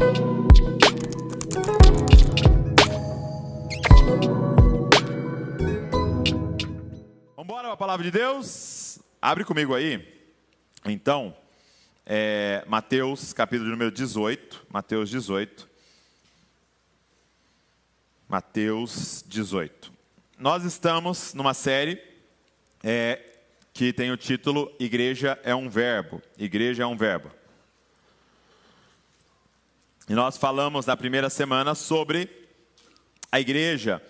Vamos embora para a palavra de Deus? Abre comigo aí, então, Mateus, capítulo de número 18, Mateus 18. Mateus 18. Nós estamos numa série que tem o título Igreja é um Verbo. Igreja é um Verbo. E nós falamos na primeira semana sobre a igreja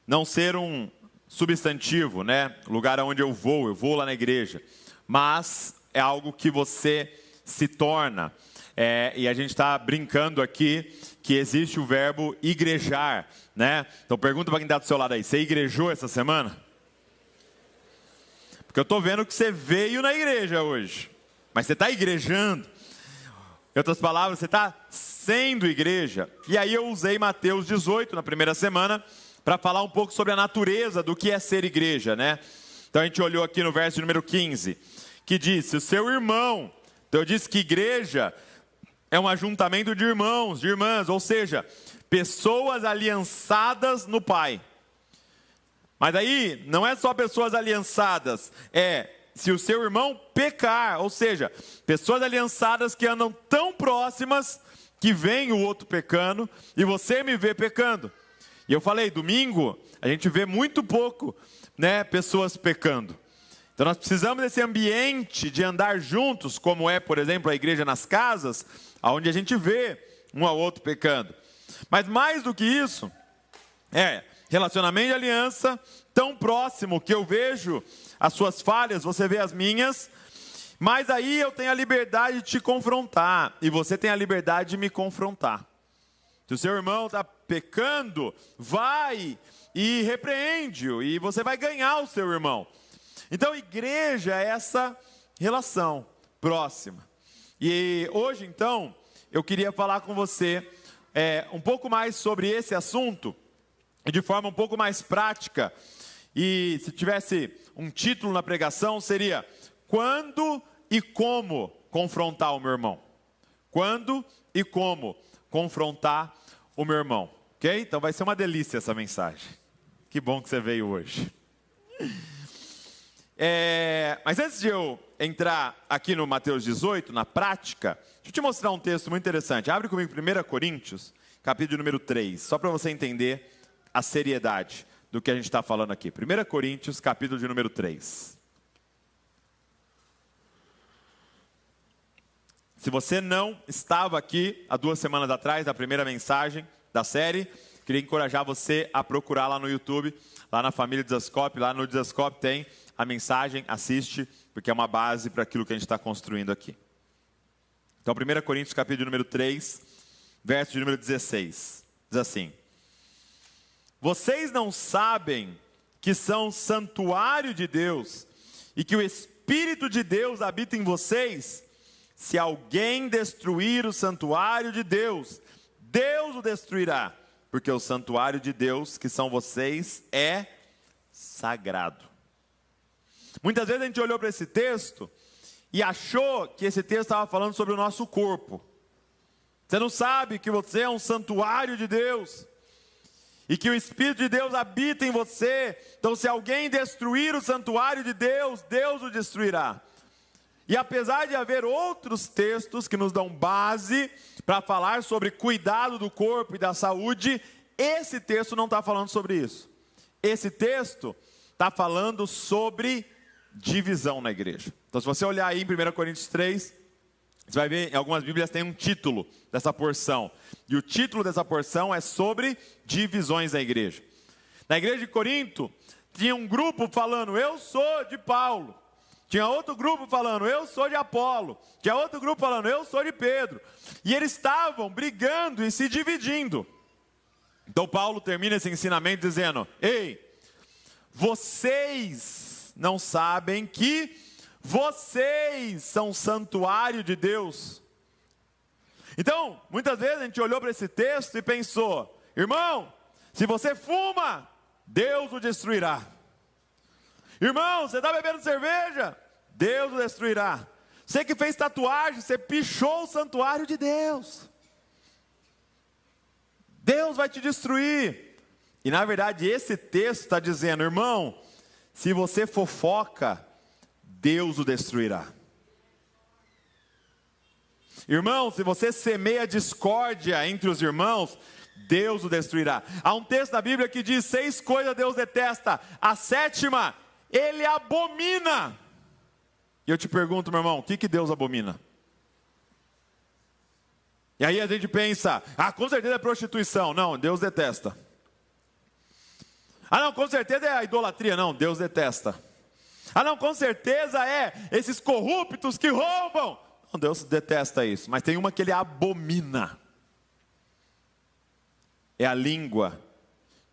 não ser um substantivo, né? Lugar onde eu vou lá na igreja. Mas é algo que você se torna. E a gente está brincando aqui que existe o verbo igrejar, né? Então pergunta para quem está do seu lado aí, você igrejou essa semana? Porque eu estou vendo que você veio na igreja hoje, mas você está igrejando. Em outras palavras, você está sendo igreja. E aí eu usei Mateus 18 na primeira semana para falar um pouco sobre a natureza do que é ser igreja, né? Então a gente olhou aqui no verso número 15, que diz, se o seu irmão, então eu disse que igreja é um ajuntamento de irmãos, de irmãs, ou seja, pessoas aliançadas no Pai. Mas aí, não é só pessoas aliançadas, se o seu irmão pecar, ou seja, pessoas aliançadas que andam tão próximas que vem o outro pecando e você me vê pecando. E eu falei, domingo, a gente vê muito pouco, né, pessoas pecando. Então nós precisamos desse ambiente de andar juntos, como é, por exemplo, a igreja nas casas, onde a gente vê um ao outro pecando. Mas mais do que isso, relacionamento de aliança, tão próximo que eu vejo as suas falhas, você vê as minhas, mas aí eu tenho a liberdade de te confrontar, e você tem a liberdade de me confrontar. Se o seu irmão está pecando, vai e repreende-o, e você vai ganhar o seu irmão. Então, igreja é essa relação próxima. E hoje, então, eu queria falar com você um pouco mais sobre esse assunto, de forma um pouco mais prática. E se tivesse um título na pregação, seria Quando e como confrontar o meu irmão? Quando e como confrontar o meu irmão? Ok? Então vai ser uma delícia essa mensagem. Que bom que você veio hoje. Mas antes de eu entrar aqui no Mateus 18, na prática, deixa eu te mostrar um texto muito interessante. Abre comigo 1 Coríntios, capítulo número 3, só para você entender a seriedade do que a gente está falando aqui. 1 Coríntios, capítulo de número 3. Se você não estava aqui há 2 semanas atrás, na primeira mensagem da série, queria encorajar você a procurar lá no YouTube, lá na família Desascope, lá no Desascope tem a mensagem, assiste, porque é uma base para aquilo que a gente está construindo aqui. Então, 1 Coríntios, capítulo número 3, verso de número 16, diz assim, vocês não sabem que são santuário de Deus e que o Espírito de Deus habita em vocês? Se alguém destruir o santuário de Deus, Deus o destruirá, porque o santuário de Deus, que são vocês, é sagrado. Muitas vezes a gente olhou para esse texto e achou que esse texto estava falando sobre o nosso corpo. Você não sabe que você é um santuário de Deus e que o Espírito de Deus habita em você. Então, se alguém destruir o santuário de Deus, Deus o destruirá. E apesar de haver outros textos que nos dão base para falar sobre cuidado do corpo e da saúde, esse texto não está falando sobre isso. Esse texto está falando sobre divisão na igreja. Então, se você olhar aí em 1 Coríntios 3, você vai ver, em algumas bíblias tem um título dessa porção. E o título dessa porção é sobre divisões da igreja. Na igreja de Corinto, tinha um grupo falando, eu sou de Paulo. Tinha outro grupo falando, eu sou de Apolo. Tinha outro grupo falando, eu sou de Pedro. E eles estavam brigando e se dividindo. Então Paulo termina esse ensinamento dizendo, ei, vocês não sabem que vocês são santuário de Deus. Então, muitas vezes a gente olhou para esse texto e pensou, irmão, se você fuma, Deus o destruirá. Irmão, você está bebendo cerveja? Deus o destruirá. Você que fez tatuagem, você pichou o santuário de Deus. Deus vai te destruir. E na verdade esse texto está dizendo, irmão, se você fofoca, Deus o destruirá. Irmão, se você semeia discórdia entre os irmãos, Deus o destruirá. Há um texto da Bíblia que diz 6 coisas Deus detesta, a 7ª, Ele abomina. E eu te pergunto, meu irmão, o que Deus abomina? E aí a gente pensa, com certeza é prostituição. Não, Deus detesta. Não, com certeza é a idolatria. Não, Deus detesta. Não, com certeza é esses corruptos que roubam. Não, Deus detesta isso. Mas tem uma que Ele abomina. É a língua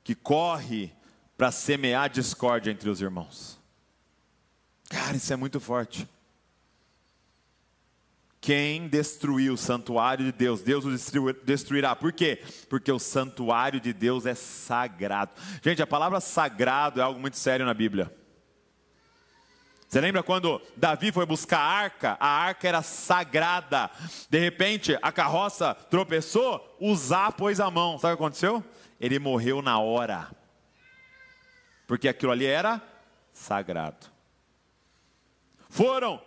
que corre para semear discórdia entre os irmãos. Cara, isso é muito forte. Quem destruir o santuário de Deus, Deus o destruirá. Por quê? Porque o santuário de Deus é sagrado. Gente, a palavra sagrado é algo muito sério na Bíblia. Você lembra quando Davi foi buscar a arca? A arca era sagrada. De repente, a carroça tropeçou, Uzá pôs a mão. Sabe o que aconteceu? Ele morreu na hora. Porque aquilo ali era sagrado. Foram,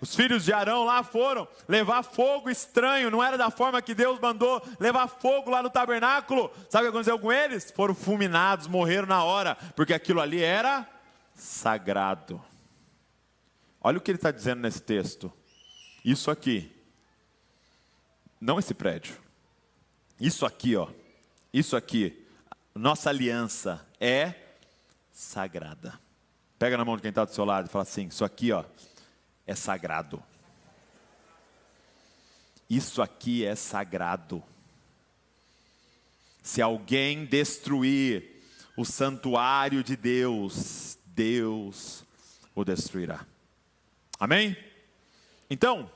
os filhos de Arão lá foram levar fogo estranho. Não era da forma que Deus mandou levar fogo lá no tabernáculo. Sabe o que aconteceu com eles? Foram fulminados, morreram na hora. Porque aquilo ali era sagrado. Olha o que ele está dizendo nesse texto. Isso aqui, não esse prédio. Isso aqui, isso aqui, nossa aliança é sagrada. Pega na mão de quem está do seu lado e fala assim, isso aqui, é sagrado. Isso aqui é sagrado. Se alguém destruir o santuário de Deus, Deus o destruirá. Amém? Então,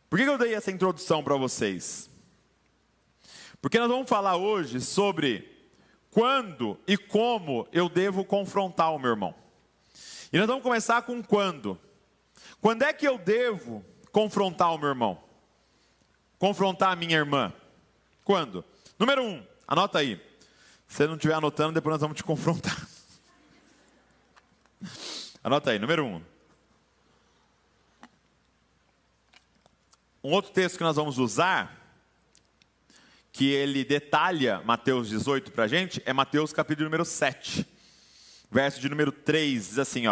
por que eu dei essa introdução para vocês? Porque nós vamos falar hoje sobre quando e como eu devo confrontar o meu irmão. E nós vamos começar com quando. Quando é que eu devo confrontar o meu irmão? Confrontar a minha irmã? Quando? Número 1, anota aí. Se você não estiver anotando, depois nós vamos te confrontar. Anota aí, número 1. Um outro texto que nós vamos usar, que ele detalha Mateus 18 para a gente, é Mateus capítulo número 7. Verso de número 3, diz assim,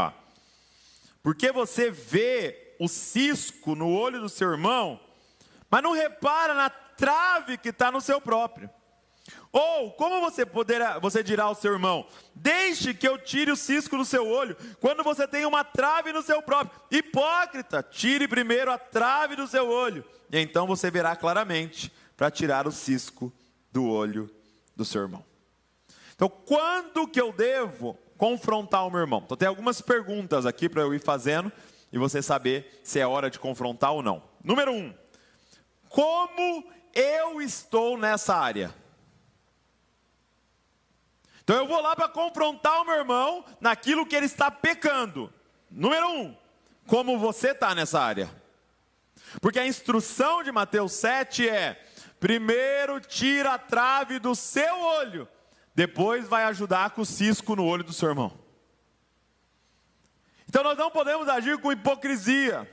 porque você vê o cisco no olho do seu irmão, mas não repara na trave que está no seu próprio. Ou, como você dirá ao seu irmão, deixe que eu tire o cisco do seu olho, quando você tem uma trave no seu próprio. Hipócrita, tire primeiro a trave do seu olho, e então você verá claramente para tirar o cisco do olho do seu irmão. Então, quando que eu devo confrontar o meu irmão? Então tem algumas perguntas aqui para eu ir fazendo e você saber se é hora de confrontar ou não. Número 1, como eu estou nessa área? Então eu vou lá para confrontar o meu irmão naquilo que ele está pecando. Número 1, como você está nessa área? Porque a instrução de Mateus 7 é, primeiro tira a trave do seu olho, depois vai ajudar com o cisco no olho do seu irmão. Então nós não podemos agir com hipocrisia.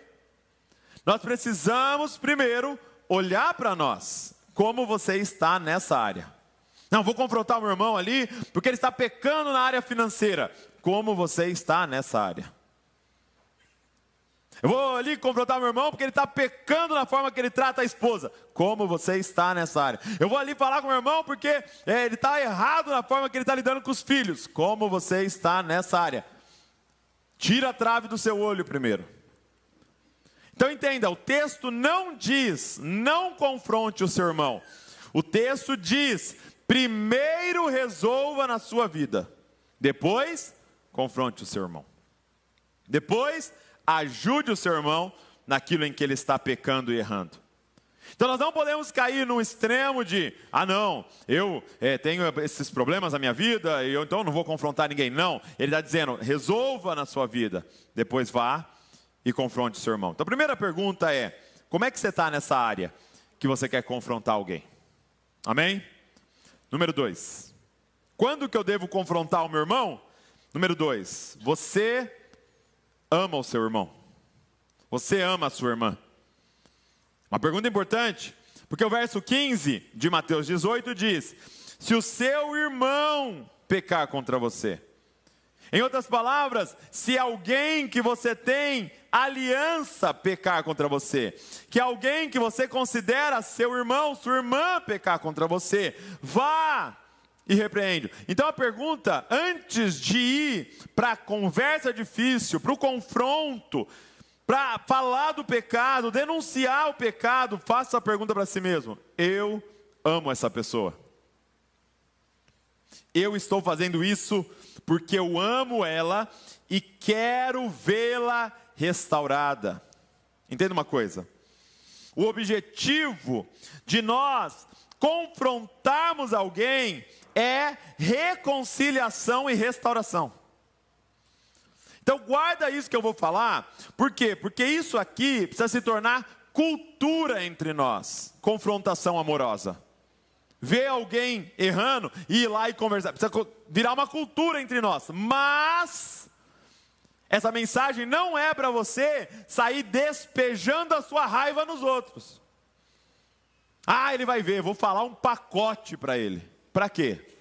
Nós precisamos primeiro olhar para nós, como você está nessa área. Não, vou confrontar o meu irmão ali, porque ele está pecando na área financeira. Como você está nessa área? Eu vou ali confrontar o meu irmão, porque ele está pecando na forma que ele trata a esposa. Como você está nessa área? Eu vou ali falar com o meu irmão, porque ele está errado na forma que ele está lidando com os filhos. Como você está nessa área? Tira a trave do seu olho primeiro. Então entenda, o texto não diz, não confronte o seu irmão. O texto diz, primeiro resolva na sua vida, depois confronte o seu irmão. Depois ajude o seu irmão naquilo em que ele está pecando e errando. Então nós não podemos cair num extremo de, não, eu tenho esses problemas na minha vida, e eu então não vou confrontar ninguém. Não, ele está dizendo, resolva na sua vida, depois vá e confronte o seu irmão. Então a primeira pergunta é, como é que você está nessa área que você quer confrontar alguém? Amém? Número 2. Quando que eu devo confrontar o meu irmão? Número 2. Você ama o seu irmão. Você ama a sua irmã. Uma pergunta importante, porque o verso 15 de Mateus 18 diz: se o seu irmão pecar contra você. Em outras palavras, se alguém que você tem aliança pecar contra você, que alguém que você considera seu irmão, sua irmã pecar contra você, vá e repreende. Então a pergunta, antes de ir para a conversa difícil, para o confronto, para falar do pecado, denunciar o pecado, faça a pergunta para si mesmo: eu amo essa pessoa? Eu estou fazendo isso porque eu amo ela e quero vê-la restaurada. Entenda uma coisa: o objetivo de nós confrontarmos alguém é reconciliação e restauração. Então guarda isso que eu vou falar. Por quê? Porque isso aqui precisa se tornar cultura entre nós. Confrontação amorosa. Ver alguém errando e ir lá e conversar. Precisa virar uma cultura entre nós. Mas essa mensagem não é para você sair despejando a sua raiva nos outros. Ah, ele vai ver, vou falar um pacote para ele. Para quê?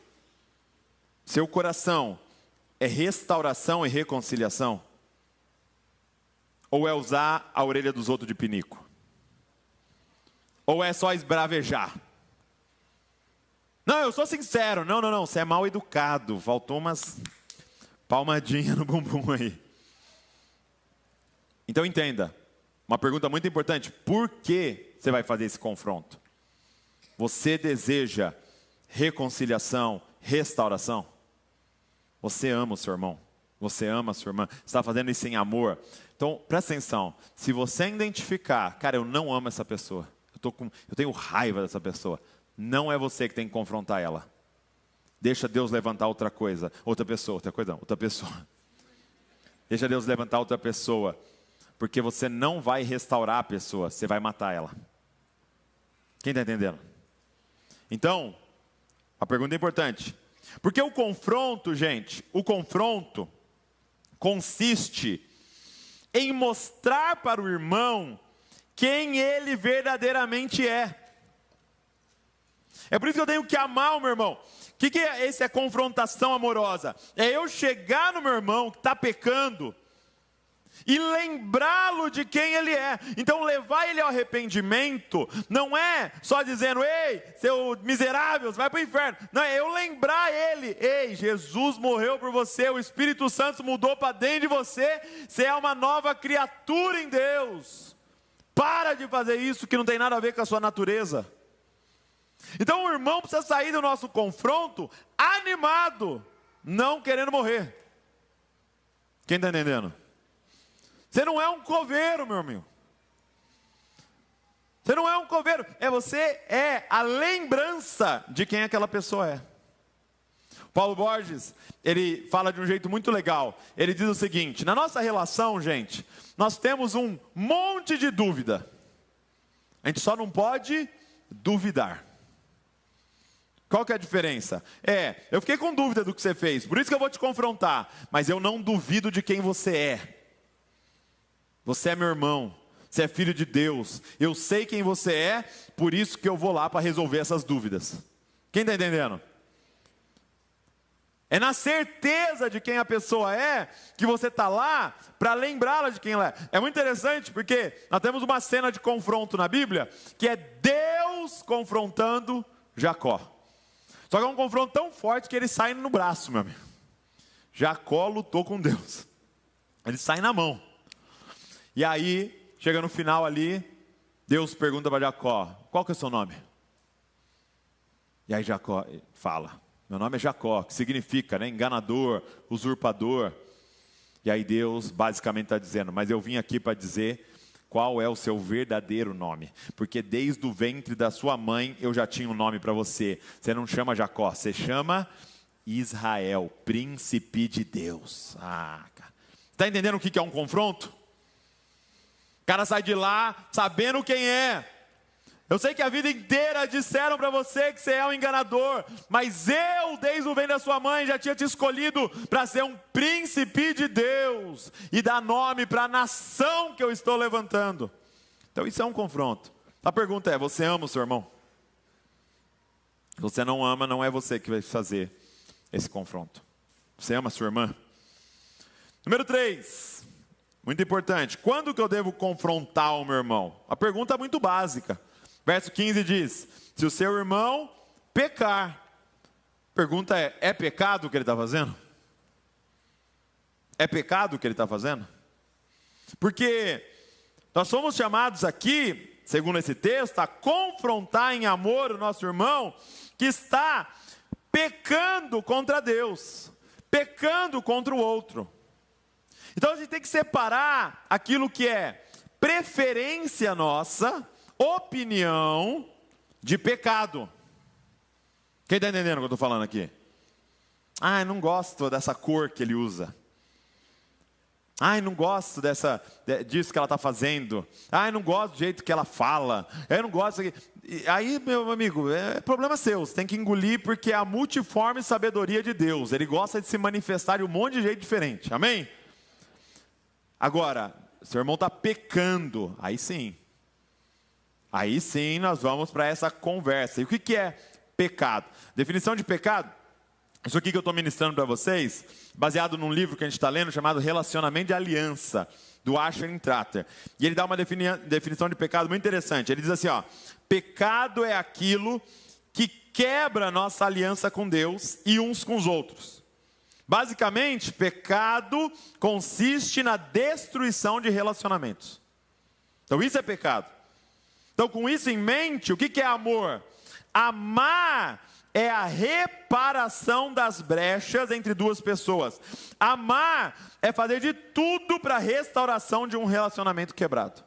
Seu coração é restauração e reconciliação? Ou é usar a orelha dos outros de pinico? Ou é só esbravejar? Não, eu sou sincero. Não, você é mal educado. Faltou umas palmadinhas no bumbum aí. Então entenda, uma pergunta muito importante: por que você vai fazer esse confronto? Você deseja reconciliação, restauração? Você ama o seu irmão? Você ama a sua irmã? Você está fazendo isso em amor? Então presta atenção, se você identificar: cara, eu não amo essa pessoa, eu tenho raiva dessa pessoa, não é você que tem que confrontar ela. Deixa Deus levantar outra pessoa. Deixa Deus levantar outra pessoa, porque você não vai restaurar a pessoa, você vai matar ela. Quem está entendendo? Então, a pergunta é importante. Porque o confronto, gente, consiste em mostrar para o irmão quem ele verdadeiramente é. É por isso que eu tenho que amar o meu irmão. O que é essa confrontação amorosa? É eu chegar no meu irmão que está pecando e lembrá-lo de quem ele é. Então levar ele ao arrependimento não é só dizendo: ei, seu miserável, você vai para o inferno. Não, é eu lembrar ele: ei, Jesus morreu por você, o Espírito Santo mudou para dentro de você, você é uma nova criatura em Deus. Para de fazer isso que não tem nada a ver com a sua natureza. Então o irmão precisa sair do nosso confronto animado, não querendo morrer. Quem está entendendo? Você não é um coveiro, meu amigo. Você não é um coveiro. Você é a lembrança de quem aquela pessoa é. Paulo Borges, ele fala de um jeito muito legal. Ele diz o seguinte: na nossa relação, gente, nós temos um monte de dúvida. A gente só não pode duvidar. Qual que é a diferença? Eu fiquei com dúvida do que você fez, por isso que eu vou te confrontar. Mas eu não duvido de quem você é. Você é meu irmão, você é filho de Deus. Eu sei quem você é, por isso que eu vou lá para resolver essas dúvidas. Quem está entendendo? É na certeza de quem a pessoa é, que você está lá para lembrá-la de quem ela é. É muito interessante, porque nós temos uma cena de confronto na Bíblia, que é Deus confrontando Jacó. Só que é um confronto tão forte que ele sai no braço, meu amigo. Jacó lutou com Deus. Ele sai na mão. E aí, chega no final ali, Deus pergunta para Jacó: qual que é o seu nome? E aí Jacó fala: meu nome é Jacó, que significa, enganador, usurpador. E aí Deus basicamente está dizendo: mas eu vim aqui para dizer qual é o seu verdadeiro nome, porque desde o ventre da sua mãe eu já tinha um nome para você. Você não chama Jacó, você chama Israel, príncipe de Deus. Cara. Está entendendo o que é um confronto? O cara sai de lá sabendo quem é. Eu sei que a vida inteira disseram para você que você é um enganador, mas eu, desde o ventre da sua mãe, já tinha te escolhido para ser um príncipe de Deus e dar nome para a nação que eu estou levantando. Então isso é um confronto. A pergunta é: você ama o seu irmão? Se você não ama, não é você que vai fazer esse confronto. Você ama a sua irmã? Número 3, muito importante. Quando que eu devo confrontar o meu irmão? A pergunta é muito básica. Verso 15 diz: se o seu irmão pecar. Pergunta é pecado o que ele está fazendo? É pecado o que ele está fazendo? Porque nós somos chamados aqui, segundo esse texto, a confrontar em amor o nosso irmão que está pecando contra Deus, pecando contra o outro. Então a gente tem que separar aquilo que é preferência nossa, opinião, de pecado. Quem está entendendo o que eu estou falando aqui? Eu não gosto dessa cor que ele usa. Não gosto disso que ela está fazendo. Não gosto do jeito que ela fala. Eu não gosto. Aí, meu amigo, é problema seu. Você tem que engolir, porque é a multiforme sabedoria de Deus. Ele gosta de se manifestar de um monte de jeito diferente. Amém? Agora, seu irmão está pecando. Aí sim nós vamos para essa conversa. E o que é pecado? Definição de pecado: isso aqui que eu estou ministrando para vocês, baseado num livro que a gente está lendo, chamado Relacionamento de Aliança, do Asher Tratter. E ele dá uma definição de pecado muito interessante. Ele diz assim, pecado é aquilo que quebra a nossa aliança com Deus e uns com os outros. Basicamente, pecado consiste na destruição de relacionamentos. Então isso é pecado. Então, com isso em mente, o que é amor? Amar é a reparação das brechas entre duas pessoas. Amar é fazer de tudo para a restauração de um relacionamento quebrado.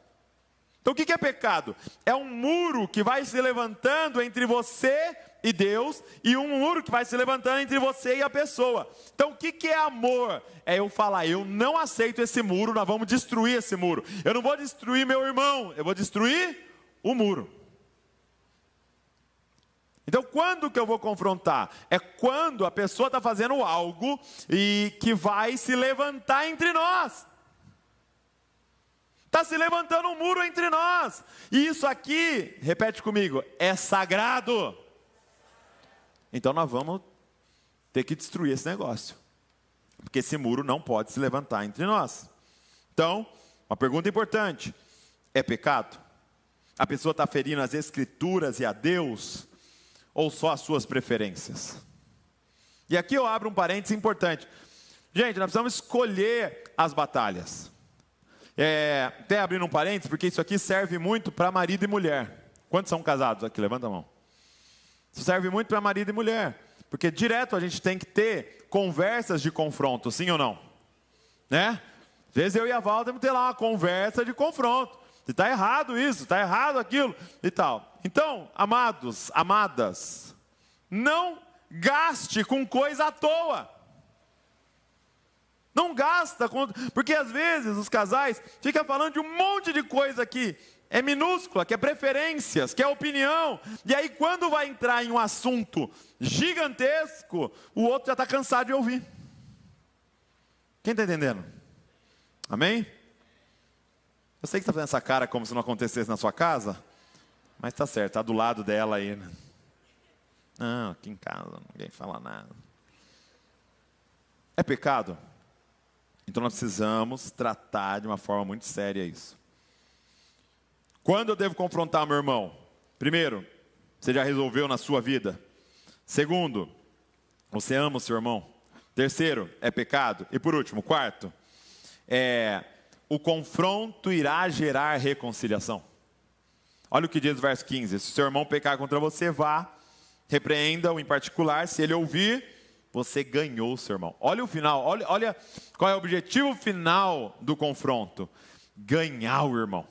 Então o que é pecado? É um muro que vai se levantando entre você e Deus, e um muro que vai se levantando entre você e a pessoa. Então o que é amor? É eu falar: eu não aceito esse muro, nós vamos destruir esse muro. Eu não vou destruir meu irmão, eu vou destruir o muro. Então, quando que eu vou confrontar? É quando a pessoa está fazendo algo e que vai se levantar entre nós. Está se levantando um muro entre nós. E isso aqui, repete comigo, é sagrado. Então nós vamos ter que destruir esse negócio. Porque esse muro não pode se levantar entre nós. Então, uma pergunta importante: é pecado? A pessoa está ferindo as Escrituras e a Deus? Ou só as suas preferências? E aqui eu abro um parênteses importante. Gente, nós precisamos escolher as batalhas. Até abrindo um parênteses, porque isso aqui serve muito para marido e mulher. Quantos são casados aqui? Levanta a mão. Isso serve muito para marido e mulher. Porque direto a gente tem que ter conversas de confronto, sim ou não? Né? Às vezes eu e a Val temos que ter lá uma conversa de confronto. Se está errado isso, está errado aquilo e tal. Então, amados, amadas, não gaste com coisa à toa. Não gasta, porque às vezes os casais ficam falando de um monte de coisa que é minúscula, que é preferências, que é opinião. E aí quando vai entrar em um assunto gigantesco, o outro já está cansado de ouvir. Quem está entendendo? Amém? Eu sei que você está fazendo essa cara como se não acontecesse na sua casa, mas está certo, está do lado dela aí. Né? Não, aqui em casa ninguém fala nada. É pecado? Então nós precisamos tratar de uma forma muito séria isso. Quando eu devo confrontar meu irmão? Primeiro, você já resolveu na sua vida. Segundo, você ama o seu irmão. Terceiro, é pecado. E por último, quarto, o confronto irá gerar reconciliação. Olha o que diz o verso 15. Se o seu irmão pecar contra você, vá, repreenda-o em particular. Se ele ouvir, você ganhou o seu irmão. Olha o final, olha qual é o objetivo final do confronto. Ganhar o irmão.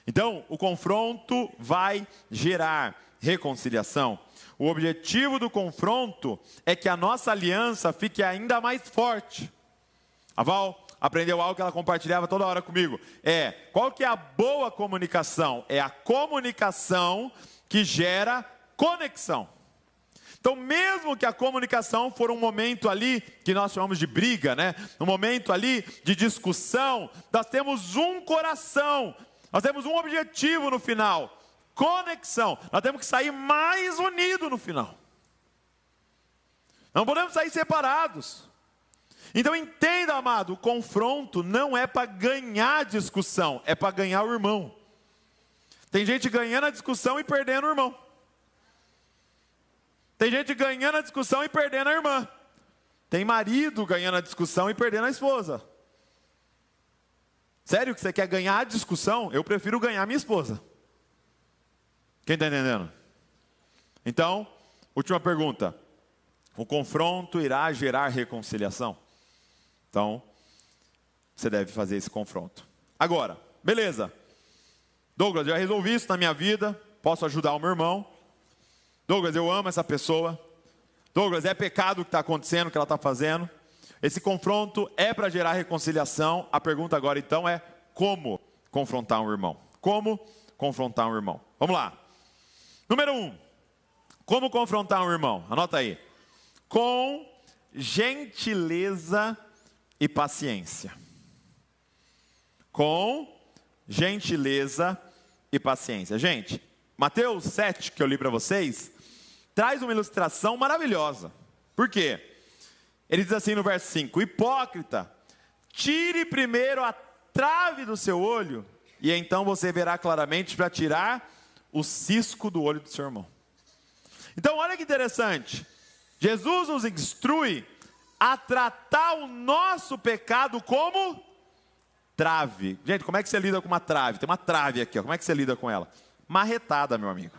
Então, o confronto vai gerar reconciliação. O objetivo do confronto é que a nossa aliança fique ainda mais forte. A Val aprendeu algo que ela compartilhava toda hora comigo. Qual que é a boa comunicação? É a comunicação que gera conexão. Então, mesmo que a comunicação for um momento ali, que nós chamamos de briga, né? Um momento ali de discussão, nós temos um coração, nós temos um objetivo no final, conexão. Nós temos que sair mais unidos no final. Não podemos sair separados. Então entenda, amado, o confronto não é para ganhar a discussão, é para ganhar o irmão. Tem gente ganhando a discussão e perdendo o irmão. Tem gente ganhando a discussão e perdendo a irmã. Tem marido ganhando a discussão e perdendo a esposa. Sério que você quer ganhar a discussão? Eu prefiro ganhar minha esposa. Quem está entendendo? Então, última pergunta. O confronto irá gerar reconciliação? Então, você deve fazer esse confronto. Agora, beleza. Douglas, já resolvi isso na minha vida. Posso ajudar o meu irmão. Douglas, eu amo essa pessoa. Douglas, é pecado o que está acontecendo, o que ela está fazendo. Esse confronto é para gerar reconciliação. A pergunta agora então é: como confrontar um irmão? Como confrontar um irmão? Vamos lá. Número 1. Como confrontar um irmão? Anota aí. Com gentileza e paciência. Com gentileza e paciência. Gente, Mateus 7, que eu li para vocês, traz uma ilustração maravilhosa. Por quê? Ele diz assim no verso 5: hipócrita, tire primeiro a trave do seu olho, e então você verá claramente para tirar o cisco do olho do seu irmão. Então olha que interessante. Jesus nos instrui a tratar o nosso pecado como trave. Gente, como é que você lida com uma trave? Tem uma trave aqui, ó. Como é que você lida com ela? Marretada, meu amigo.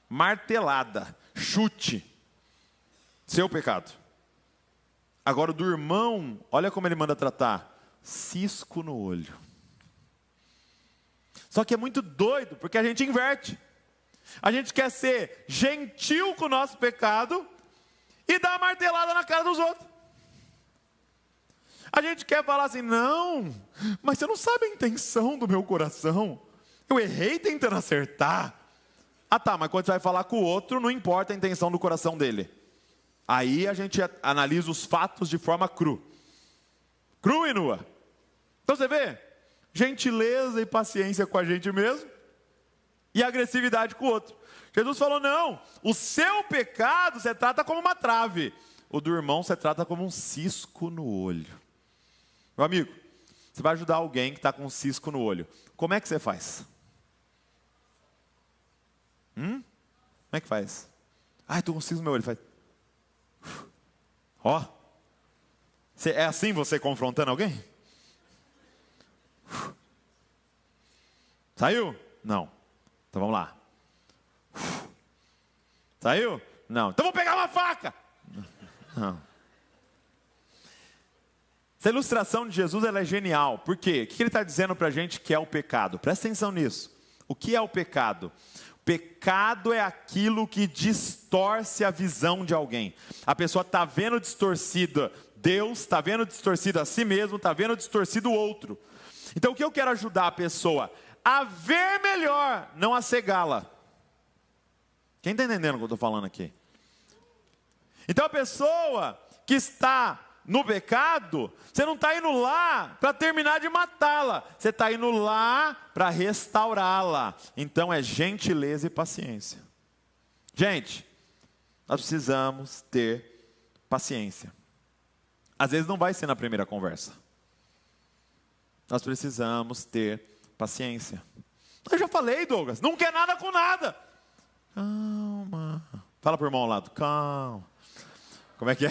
Martelada. Chute. Seu pecado. Agora o do irmão, olha como ele manda tratar. Cisco no olho. Só que é muito doido, porque a gente inverte. A gente quer ser gentil com o nosso pecado e dar uma martelada na cara dos outros. A gente quer falar assim: não, mas você não sabe a intenção do meu coração. Eu errei tentando acertar. Ah tá, mas quando você vai falar com o outro, não importa a intenção do coração dele. Aí a gente analisa os fatos de forma cru e nua. Então você vê, gentileza e paciência com a gente mesmo, e agressividade com o outro. Jesus falou: não, o seu pecado você trata como uma trave, o do irmão você trata como um cisco no olho. Meu amigo, você vai ajudar alguém que está com um cisco no olho. Como é que você faz? Como é que faz? Estou com um cisco no meu olho. Faz. Ó. É assim você confrontando alguém? Saiu? Não. Então vamos lá. Saiu? Não. Então vou pegar uma faca. Não. Essa ilustração de Jesus ela é genial. Por quê? O que ele está dizendo para a gente que é o pecado? Presta atenção nisso. O que é o pecado? O pecado é aquilo que distorce a visão de alguém. A pessoa está vendo distorcida Deus, está vendo distorcido a si mesmo, está vendo distorcido o outro. Então o que eu quero ajudar a pessoa? A ver melhor, não a cegá-la. Quem está entendendo o que eu estou falando aqui? Então a pessoa que está no pecado, você não está indo lá para terminar de matá-la, você está indo lá para restaurá-la. Então é gentileza e paciência. Gente, nós precisamos ter paciência. Às vezes não vai ser na primeira conversa. Nós precisamos ter paciência. Eu já falei, Douglas, não quer nada com nada. Calma. Fala para o irmão ao lado, calma. Como é que é?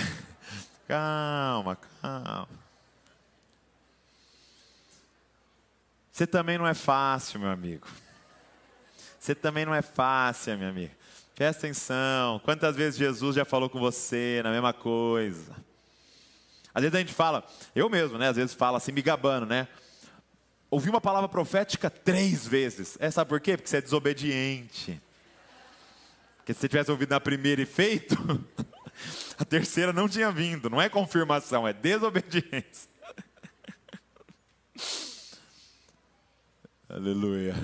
Calma, calma. Você também não é fácil, meu amigo. Você também não é fácil, minha amiga. Presta atenção. Quantas vezes Jesus já falou com você na mesma coisa? Às vezes a gente fala, eu mesmo, né? Às vezes fala assim, me gabando, né? Ouvi uma palavra profética 3 vezes. Sabe por quê? Porque você é desobediente. Porque se você tivesse ouvido na primeira e feito, a terceira não tinha vindo. Não é confirmação, é desobediência. Aleluia.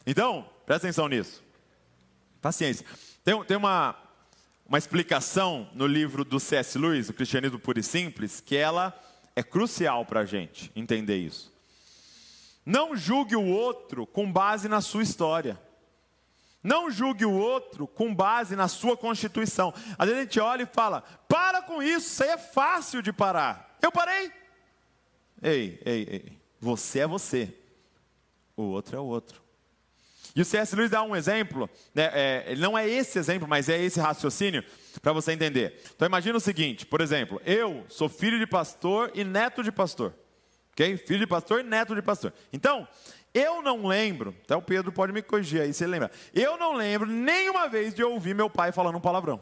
Então, presta atenção nisso. Paciência. Tem uma explicação no livro do C.S. Lewis, O Cristianismo Puro e Simples, que ela é crucial para a gente entender isso. Não julgue o outro com base na sua história. Não julgue o outro com base na sua constituição. Às vezes a gente olha e fala, para com isso aí é fácil de parar. Eu parei. Ei, você é você. O outro é o outro. E o C.S. Lewis dá um exemplo, né? Não é esse exemplo, mas é esse raciocínio para você entender. Então imagina o seguinte, por exemplo, eu sou filho de pastor e neto de pastor. Ok? Filho de pastor e neto de pastor. Então, eu não lembro, até o Pedro pode me corrigir aí se ele lembrar. Eu não lembro nenhuma vez de ouvir meu pai falando um palavrão.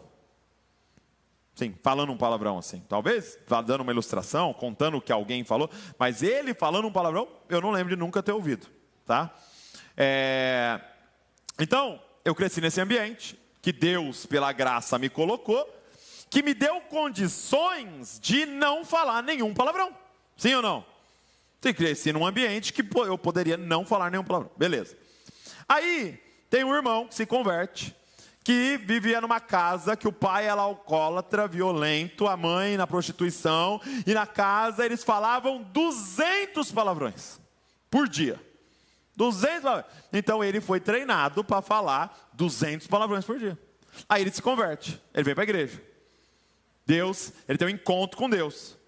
Sim, falando um palavrão assim. Talvez dando uma ilustração, contando o que alguém falou, mas ele falando um palavrão, eu não lembro de nunca ter ouvido. Tá? Então, eu cresci nesse ambiente, que Deus, pela graça, me colocou, que me deu condições de não falar nenhum palavrão. Sim ou não? Eu cresci num ambiente que eu poderia não falar nenhum palavrão. Beleza. Aí, tem um irmão que se converte, que vivia numa casa que o pai era alcoólatra, violento, a mãe na prostituição, e na casa eles falavam 200 palavrões por dia. 200 palavrões. Então ele foi treinado para falar 200 palavrões por dia. Aí ele se converte, ele vem para a igreja. Ele tem um encontro com Deus.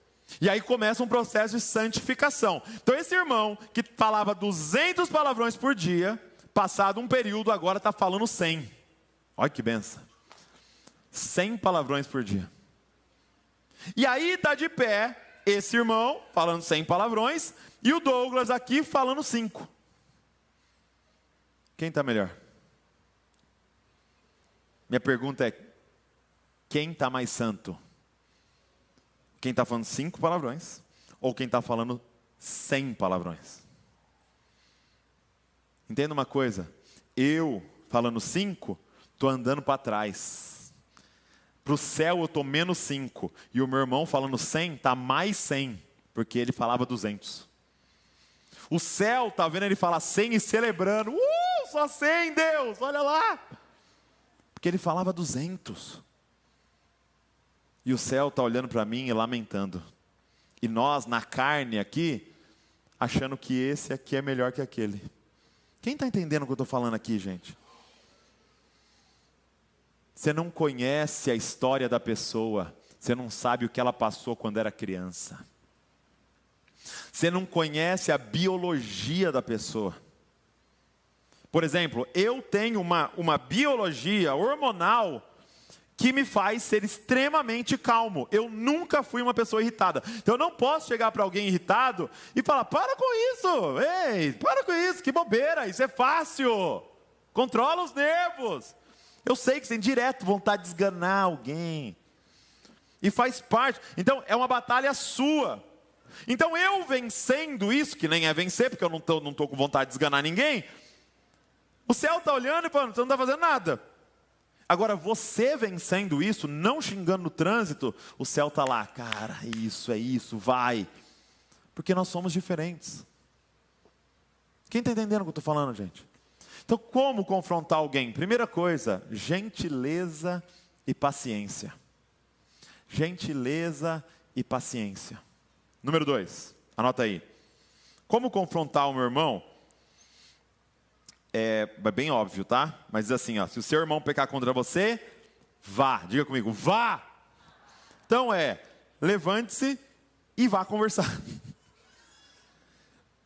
E aí começa um processo de santificação. Então esse irmão que falava 200 palavrões por dia, passado um período agora está falando 100. Olha que benção. 100 palavrões por dia. E aí está de pé esse irmão falando 100 palavrões e o Douglas aqui falando 5. Quem está melhor? Minha pergunta é, quem está mais santo? Quem está falando 5 palavrões ou quem está falando 100 palavrões? Entenda uma coisa, eu falando 5, estou andando para trás. Para o céu eu estou menos 5 e o meu irmão falando 100 está mais 100, porque ele falava 200. O céu está vendo ele falar 100 e celebrando, só 100 Deus, olha lá. Porque ele falava 200. E o céu está olhando para mim e lamentando. E nós, na carne aqui, achando que esse aqui é melhor que aquele. Quem está entendendo o que eu estou falando aqui, gente? Você não conhece a história da pessoa. Você não sabe o que ela passou quando era criança. Você não conhece a biologia da pessoa. Por exemplo, eu tenho uma biologia hormonal que me faz ser extremamente calmo. Eu nunca fui uma pessoa irritada. Então eu não posso chegar para alguém irritado e falar, para com isso, ei, para com isso, que bobeira, isso é fácil. Controla os nervos. Eu sei que você tem direto vontade de esganar alguém. E faz parte. Então é uma batalha sua. Então eu vencendo isso, que nem é vencer, porque eu não estou com vontade de esganar ninguém, o céu está olhando e falando, você não está fazendo nada. Agora, você vencendo isso, não xingando no trânsito, o céu está lá, cara, é isso, vai. Porque nós somos diferentes. Quem está entendendo o que eu estou falando, gente? Então, como confrontar alguém? Primeira coisa, gentileza e paciência. Gentileza e paciência. Número 2, anota aí. Como confrontar o meu irmão? É bem óbvio, tá? Mas diz assim, ó, se o seu irmão pecar contra você, vá. Diga comigo, vá. Então levante-se e vá conversar.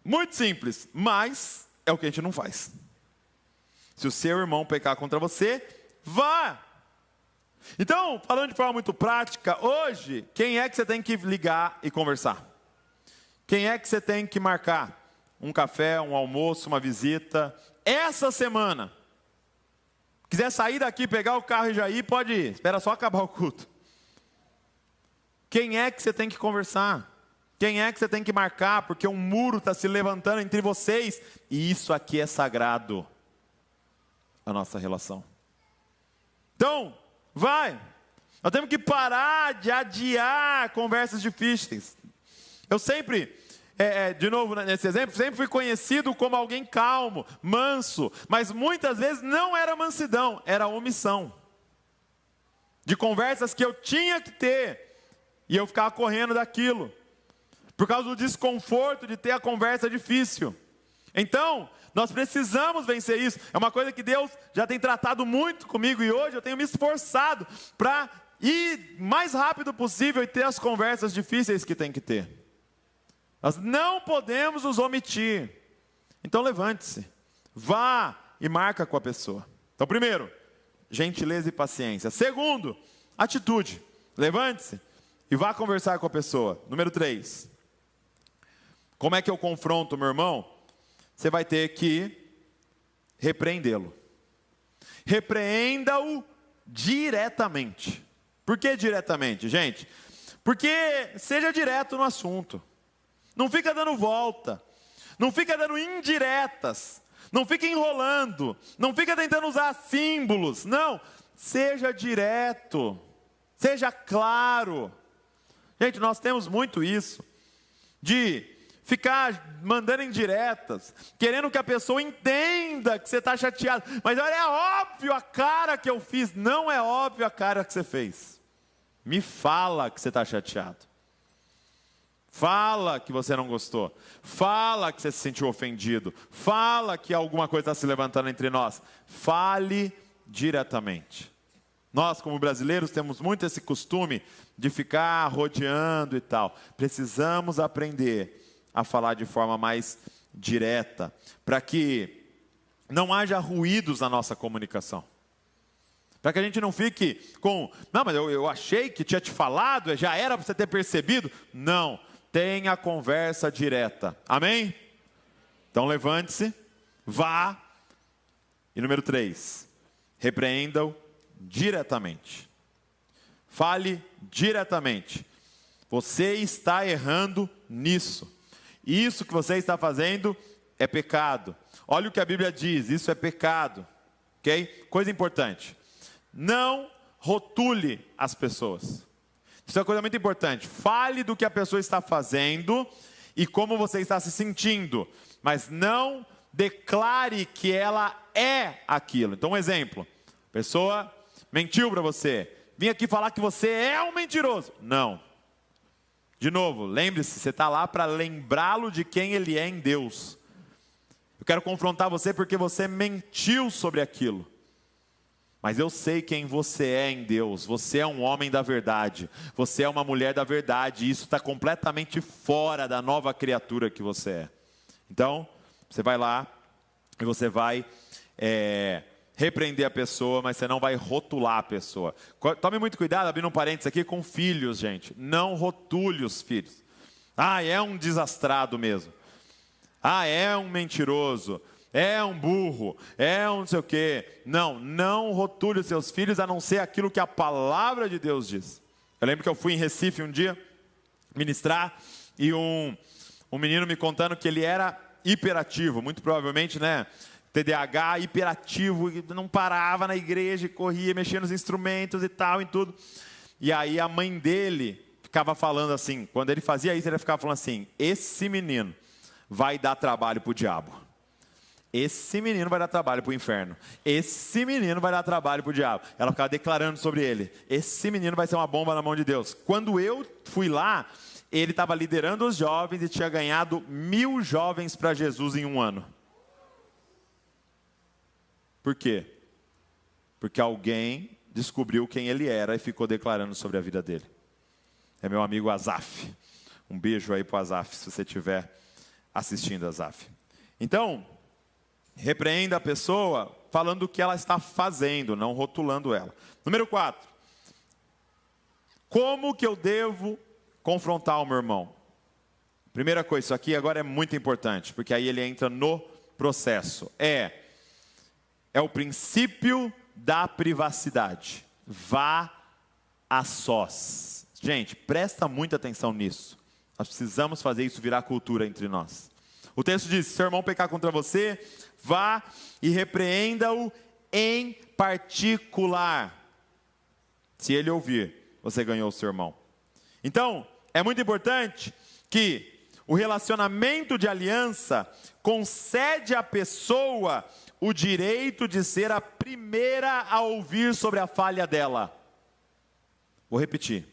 Muito simples, mas é o que a gente não faz. Se o seu irmão pecar contra você, vá. Então, falando de forma muito prática, hoje, quem é que você tem que ligar e conversar? Quem é que você tem que marcar? Um café, um almoço, uma visita? Essa semana. Quiser sair daqui, pegar o carro e já ir, pode ir. Espera só acabar o culto. Quem é que você tem que conversar? Quem é que você tem que marcar? Porque um muro está se levantando entre vocês. E isso aqui é sagrado. A nossa relação. Então, vai. Nós temos que parar de adiar conversas difíceis. Eu sempre de novo, nesse exemplo, sempre fui conhecido como alguém calmo, manso, mas muitas vezes não era mansidão, era omissão. De conversas que eu tinha que ter, e eu ficava correndo daquilo, por causa do desconforto de ter a conversa difícil. Então, nós precisamos vencer isso. É uma coisa que Deus já tem tratado muito comigo, e hoje eu tenho me esforçado para ir mais rápido possível e ter as conversas difíceis que tem que ter. Nós não podemos nos omitir. Então levante-se, vá e marca com a pessoa. Então primeiro, gentileza e paciência. Segundo, atitude. Levante-se e vá conversar com a pessoa. Número 3. Como é que eu confronto meu irmão? Você vai ter que repreendê-lo. Repreenda-o diretamente. Por que diretamente, gente? Porque seja direto no assunto. Não fica dando volta. Não fica dando indiretas. Não fica enrolando. Não fica tentando usar símbolos. Não. Seja direto. Seja claro. Gente, nós temos muito isso. De ficar mandando indiretas. Querendo que a pessoa entenda que você está chateado. Mas olha, é óbvio a cara que eu fiz. Não é óbvio a cara que você fez. Me fala que você está chateado. Fala que você não gostou. Fala que você se sentiu ofendido. Fala que alguma coisa está se levantando entre nós. Fale diretamente. Nós, como brasileiros, temos muito esse costume de ficar rodeando e tal. Precisamos aprender a falar de forma mais direta, para que não haja ruídos na nossa comunicação. Para que a gente não fique com, não, mas eu achei que tinha te falado, já era para você ter percebido. Não, tenha conversa direta. Amém? Então levante-se, vá. E número 3, repreenda-o diretamente. Fale diretamente. Você está errando nisso. Isso que você está fazendo é pecado. Olha o que a Bíblia diz, isso é pecado. Ok? Coisa importante. Não rotule as pessoas. Isso é uma coisa muito importante. Fale do que a pessoa está fazendo e como você está se sentindo. Mas não declare que ela é aquilo. Então, um exemplo. A pessoa mentiu para você. Vim aqui falar que você é um mentiroso. Não. De novo, lembre-se, você está lá para lembrá-lo de quem ele é em Deus. Eu quero confrontar você porque você mentiu sobre aquilo. Mas eu sei quem você é em Deus. Você é um homem da verdade. Você é uma mulher da verdade. E isso está completamente fora da nova criatura que você é. Então, você vai lá e você vai repreender a pessoa, mas você não vai rotular a pessoa. Tome muito cuidado, abrindo um parênteses aqui, com filhos, gente. Não rotule os filhos. Ah, é um desastrado mesmo. Ah, é um mentiroso. É um burro. É um não sei o quê. Não rotule os seus filhos, a não ser aquilo que a palavra de Deus diz. Eu lembro que eu fui em Recife um dia ministrar e um menino me contando que ele era hiperativo, muito provavelmente, né? TDAH, hiperativo, não parava na igreja, corria, mexia nos instrumentos e tal, em tudo. E aí a mãe dele ficava falando assim, quando ele fazia isso, ele ficava falando assim, esse menino vai dar trabalho para o diabo. Esse menino vai dar trabalho para o inferno. Esse menino vai dar trabalho para o diabo. Ela ficava declarando sobre ele. Esse menino vai ser uma bomba na mão de Deus. Quando eu fui lá, ele estava liderando os jovens e tinha ganhado 1000 jovens para Jesus em um ano. Por quê? Porque alguém descobriu quem ele era e ficou declarando sobre a vida dele. É meu amigo Azaf. Um beijo aí para o Azaf, se você estiver assistindo, Azaf. Então, repreenda a pessoa falando o que ela está fazendo, não rotulando ela. Número 4. Como que eu devo confrontar o meu irmão? Primeira coisa, isso aqui agora é muito importante, porque aí ele entra no processo. É o princípio da privacidade. Vá a sós. Gente, presta muita atenção nisso. Nós precisamos fazer isso virar cultura entre nós. O texto diz, se seu irmão pecar contra você, vá e repreenda-o em particular. Se ele ouvir, você ganhou o seu irmão. Então, é muito importante que O relacionamento de aliança concede à pessoa o direito de ser a primeira a ouvir sobre a falha dela. Vou repetir.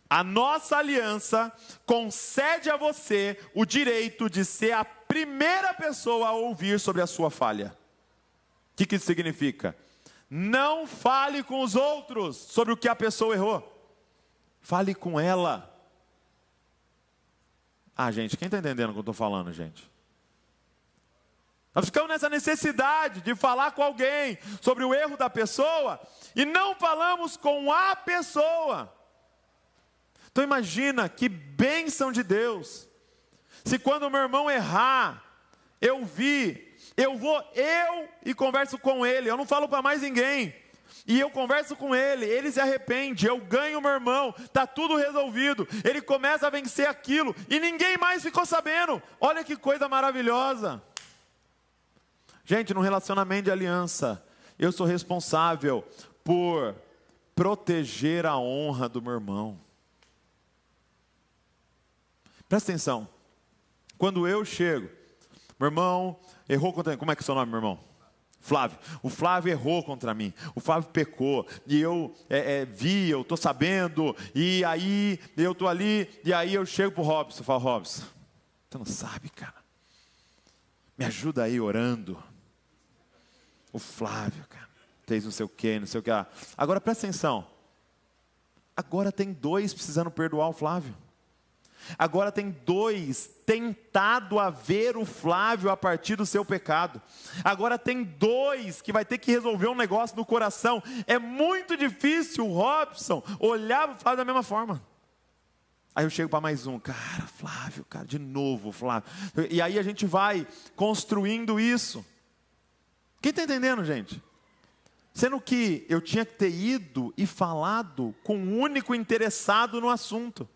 A nossa aliança concede a você o direito de ser a primeira pessoa a ouvir sobre a sua falha. O que isso significa? Não fale com os outros sobre o que a pessoa errou. Fale com ela. Gente, quem está entendendo o que eu estou falando, gente? Nós ficamos nessa necessidade de falar com alguém sobre o erro da pessoa e não falamos com a pessoa. Então imagina que bênção de Deus, se quando o meu irmão errar, eu vou e converso com ele, eu não falo para mais ninguém, e eu converso com ele, ele se arrepende, eu ganho o meu irmão, está tudo resolvido, ele começa a vencer aquilo, e ninguém mais ficou sabendo. Olha que coisa maravilhosa. Gente, no relacionamento de aliança, eu sou responsável por proteger a honra do meu irmão. Presta atenção, quando eu chego, meu irmão errou contra mim, como é que é o seu nome, meu irmão? Flávio. O Flávio errou contra mim, o Flávio pecou, e eu eu estou sabendo, e aí eu estou ali, e aí eu chego para o Robson, eu falo, Robson, tu não sabe, cara, me ajuda aí orando. O Flávio, cara, fez não sei o que lá. Agora presta atenção, agora tem 2 precisando perdoar o Flávio. Agora tem 2 tentado a ver o Flávio a partir do seu pecado. Agora tem 2 que vai ter que resolver um negócio no coração. É muito difícil o Robson olhar para o Flávio da mesma forma. Aí eu chego para mais um, cara, Flávio, cara, de novo, Flávio. E aí a gente vai construindo isso. Quem está entendendo, gente? Sendo que eu tinha que ter ido e falado com o único interessado no assunto.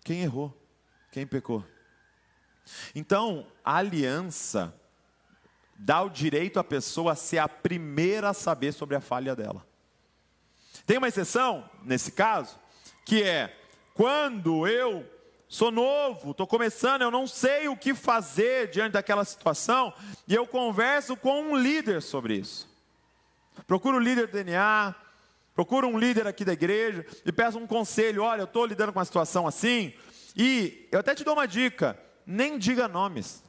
Quem errou? Quem pecou? Então, a aliança dá o direito à pessoa a ser a primeira a saber sobre a falha dela. Tem uma exceção, nesse caso, que é quando eu sou novo, estou começando, eu não sei o que fazer diante daquela situação, e eu converso com um líder sobre isso. Procuro o líder do DNA, procuro um líder aqui da igreja e peço um conselho. Olha, eu estou lidando com uma situação assim, e eu até te dou uma dica, nem diga nomes.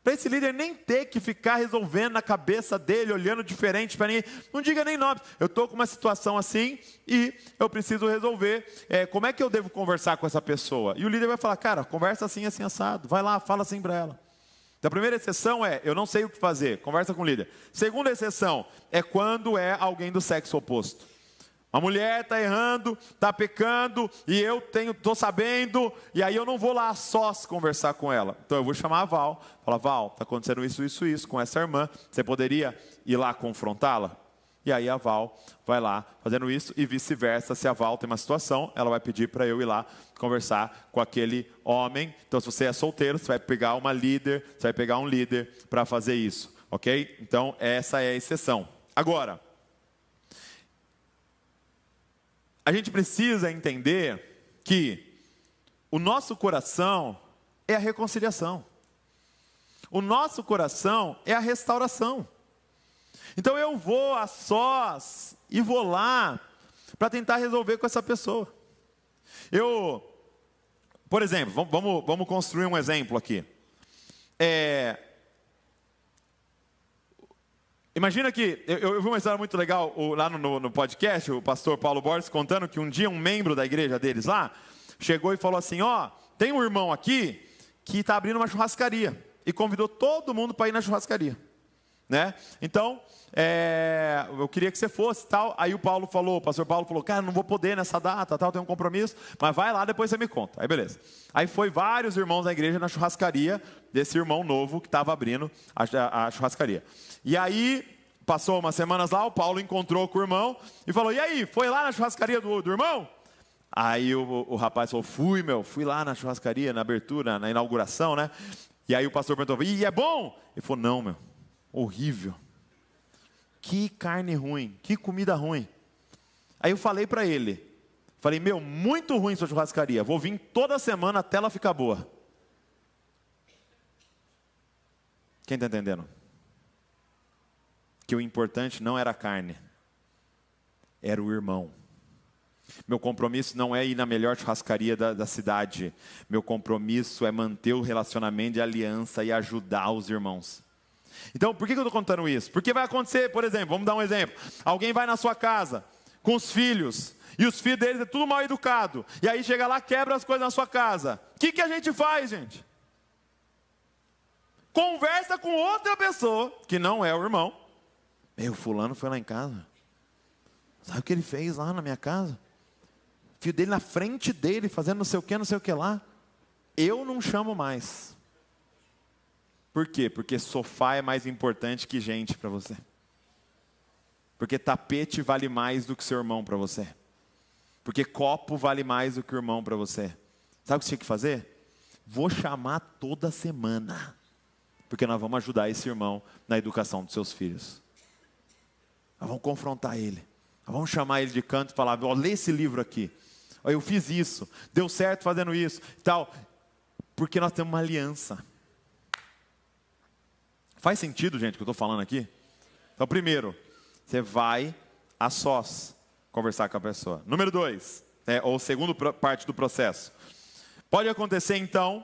Para esse líder nem ter que ficar resolvendo na cabeça dele, olhando diferente para ninguém. Não diga nem nomes. Eu estou com uma situação assim e eu preciso resolver. Como é que eu devo conversar com essa pessoa? E o líder vai falar, cara, conversa assim, assim, assado. Vai lá, fala assim para ela. Então, a primeira exceção é, eu não sei o que fazer, conversa com o líder. Segunda exceção é quando é alguém do sexo oposto. A mulher está errando, está pecando, e eu estou sabendo, e aí eu não vou lá a sós conversar com ela. Então eu vou chamar a Val, falar, Val, está acontecendo isso com essa irmã, você poderia ir lá confrontá-la? E aí a Val vai lá fazendo isso, e vice-versa, se a Val tem uma situação, ela vai pedir para eu ir lá conversar com aquele homem. Então se você é solteiro, você vai pegar uma líder, você vai pegar um líder para fazer isso, ok? Então essa é a exceção. Agora, a gente precisa entender que o nosso coração é a reconciliação. O nosso coração é a restauração. Então eu vou a sós e vou lá para tentar resolver com essa pessoa. Por exemplo, vamos construir um exemplo aqui. Imagina que, eu vi uma história muito legal lá no podcast, o pastor Paulo Borges contando que um dia um membro da igreja deles lá, chegou e falou assim, tem um irmão aqui que está abrindo uma churrascaria, e convidou todo mundo para ir na churrascaria, né? Então, eu queria que você fosse, tal. Aí o pastor Paulo falou, cara, não vou poder nessa data, tal, tenho um compromisso, mas vai lá, depois você me conta. Aí beleza. Aí foi vários irmãos da igreja na churrascaria desse irmão novo que estava abrindo a churrascaria. E aí, passou umas semanas lá, o Paulo encontrou com o irmão e falou, e aí, foi lá na churrascaria do irmão? Aí o rapaz falou, fui lá na churrascaria, na abertura, na inauguração, né? E aí o pastor perguntou, e é bom? Ele falou, não, horrível. Que carne ruim, que comida ruim. Aí eu falei para ele, Falei, muito ruim sua churrascaria. Vou vir toda semana até ela ficar boa. Quem está entendendo? Que o importante não era a carne, era o irmão. Meu compromisso não é ir na melhor churrascaria da cidade. Meu compromisso é manter o relacionamento de aliança e ajudar os irmãos. Então, por que eu estou contando isso? Porque vai acontecer, por exemplo, vamos dar um exemplo. Alguém vai na sua casa com os filhos, e os filhos deles é tudo mal educado. E aí chega lá, quebra as coisas na sua casa. O que a gente faz, gente? Conversa com outra pessoa, que não é o irmão. Fulano foi lá em casa. Sabe o que ele fez lá na minha casa? O filho dele na frente dele, fazendo não sei o que lá. Eu não chamo mais. Por quê? Porque sofá é mais importante que gente para você. Porque tapete vale mais do que seu irmão para você. Porque copo vale mais do que o irmão para você. Sabe o que você tinha que fazer? Vou chamar toda semana. Porque nós vamos ajudar esse irmão na educação dos seus filhos. Nós vamos confrontar ele. Nós vamos chamar ele de canto e falar, lê esse livro aqui. Eu fiz isso, deu certo fazendo isso e tal. Porque nós temos uma aliança. Faz sentido, gente, o que eu estou falando aqui? Então, primeiro, você vai a sós conversar com a pessoa. Número 2, ou segunda parte do processo. Pode acontecer, então,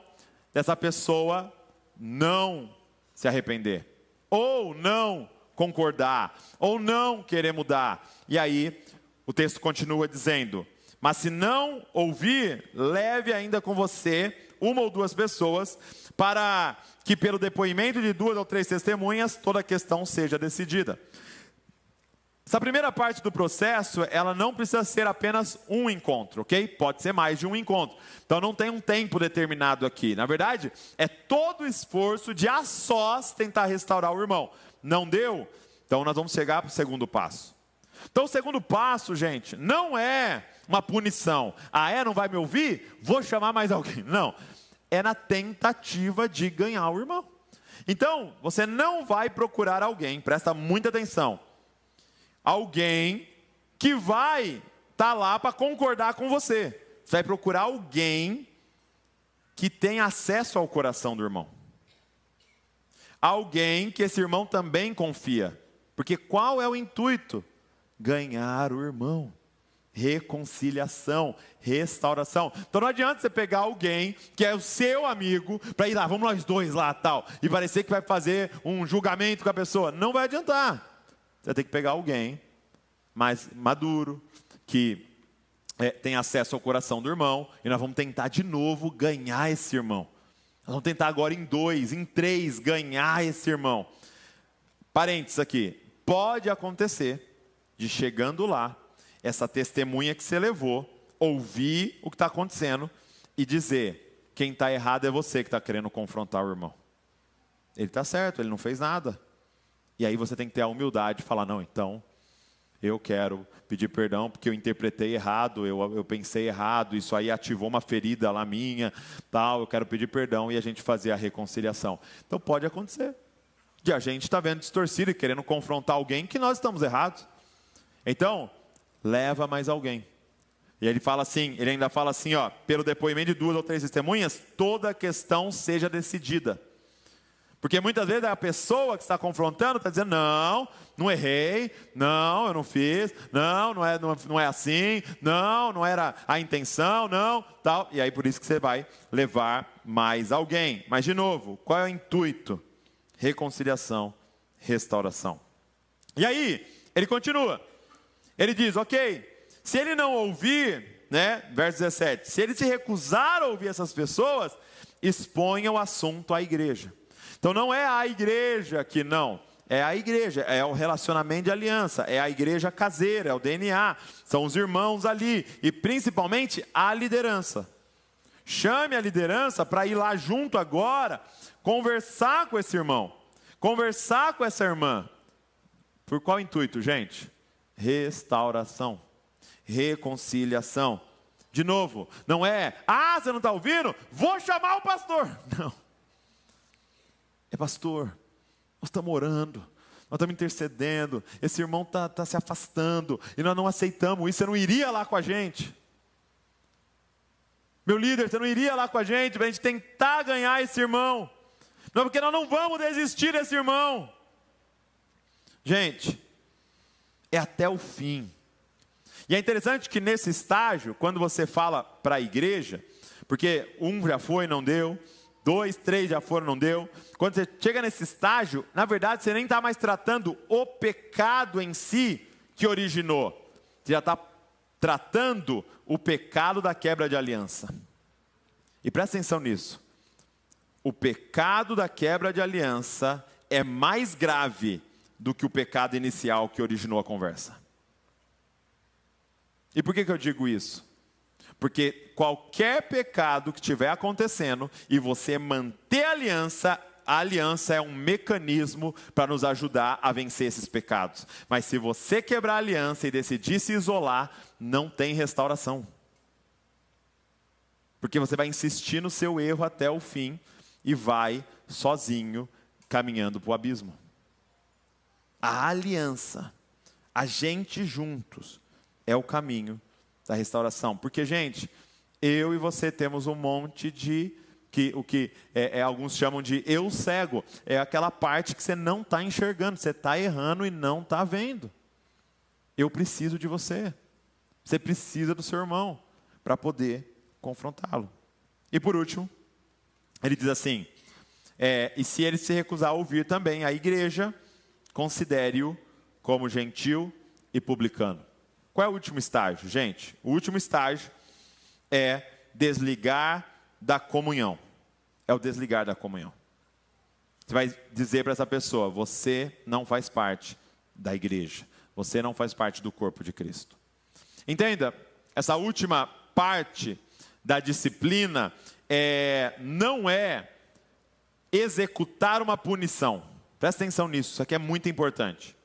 dessa pessoa não se arrepender. Ou não concordar. Ou não querer mudar. E aí, o texto continua dizendo, mas se não ouvir, leve ainda com você uma ou duas pessoas, para que pelo depoimento de 2 ou 3 testemunhas, toda a questão seja decidida. Essa primeira parte do processo, ela não precisa ser apenas um encontro, ok? Pode ser mais de um encontro. Então não tem um tempo determinado aqui. Na verdade, é todo o esforço de a sós tentar restaurar o irmão. Não deu? Então nós vamos chegar para o segundo passo. Então o segundo passo, gente, não é uma punição. Não vai me ouvir? Vou chamar mais alguém. Não. É na tentativa de ganhar o irmão. Então, você não vai procurar alguém, presta muita atenção. Alguém que vai estar lá para concordar com você. Você vai procurar alguém que tem acesso ao coração do irmão. Alguém que esse irmão também confia. Porque qual é o intuito? Ganhar o irmão. Reconciliação, restauração. Então não adianta você pegar alguém que é o seu amigo, para ir lá, vamos nós dois lá, tal, e parecer que vai fazer um julgamento com a pessoa. Não vai adiantar. Você vai ter que pegar alguém mais maduro, que tem acesso ao coração do irmão, e nós vamos tentar de novo ganhar esse irmão. Nós vamos tentar agora em 2, em 3, ganhar esse irmão. Parênteses aqui, pode acontecer de chegando lá, essa testemunha que você levou, ouvir o que está acontecendo e dizer, quem está errado é você que está querendo confrontar o irmão. Ele está certo, ele não fez nada. E aí você tem que ter a humildade de falar, não, então, eu quero pedir perdão porque eu interpretei errado, eu pensei errado, isso aí ativou uma ferida lá minha, tal, eu quero pedir perdão e a gente fazer a reconciliação. Então pode acontecer de a gente estar vendo distorcido e querendo confrontar alguém que nós estamos errados. Então, leva mais alguém. E ele fala assim, ele ainda fala assim, pelo depoimento de 2 ou 3 testemunhas, toda a questão seja decidida. Porque muitas vezes a pessoa que está confrontando está dizendo, não errei, não, eu não fiz, não é assim, não era a intenção, não, tal. E aí por isso que você vai levar mais alguém. Mas de novo, qual é o intuito? Reconciliação, restauração. E aí, ele continua. Ele diz, ok, se ele não ouvir, verso 17, se ele se recusar a ouvir essas pessoas, exponha o assunto à igreja. Então não é a igreja que não, é a igreja, é o relacionamento de aliança, é a igreja caseira, é o DNA, são os irmãos ali, e principalmente a liderança. Chame a liderança para ir lá junto agora, conversar com esse irmão, conversar com essa irmã. Por qual intuito, gente? Restauração, reconciliação. De novo, não é, você não está ouvindo? Vou chamar o pastor. Não. Pastor, nós estamos orando, nós estamos intercedendo, esse irmão está se afastando, e nós não aceitamos isso, você não iria lá com a gente. Meu líder, você não iria lá com a gente para a gente tentar ganhar esse irmão? Não, porque nós não vamos desistir desse irmão. Gente, é até o fim. E é interessante que nesse estágio, quando você fala para a igreja, porque um já foi, não deu, 2, 3 já foram, não deu. Quando você chega nesse estágio, na verdade você nem está mais tratando o pecado em si que originou. Você já está tratando o pecado da quebra de aliança. E presta atenção nisso. O pecado da quebra de aliança é mais grave do que o pecado inicial que originou a conversa. E por que eu digo isso? Porque qualquer pecado que estiver acontecendo e você manter a aliança é um mecanismo para nos ajudar a vencer esses pecados. Mas se você quebrar a aliança e decidir se isolar, não tem restauração. Porque você vai insistir no seu erro até o fim e vai sozinho caminhando para o abismo. A aliança, a gente juntos, é o caminho da restauração. Porque, gente, eu e você temos um monte de, o que alguns chamam de eu cego. É aquela parte que você não está enxergando, você está errando e não está vendo. Eu preciso de você. Você precisa do seu irmão para poder confrontá-lo. E por último, ele diz assim, e se ele se recusar a ouvir também a igreja, considere-o como gentil e publicano. Qual é o último estágio, gente? O último estágio é desligar da comunhão. É o desligar da comunhão. Você vai dizer para essa pessoa, você não faz parte da igreja. Você não faz parte do corpo de Cristo. Entenda, essa última parte da disciplina não é executar uma punição. Presta atenção nisso, isso aqui é muito importante.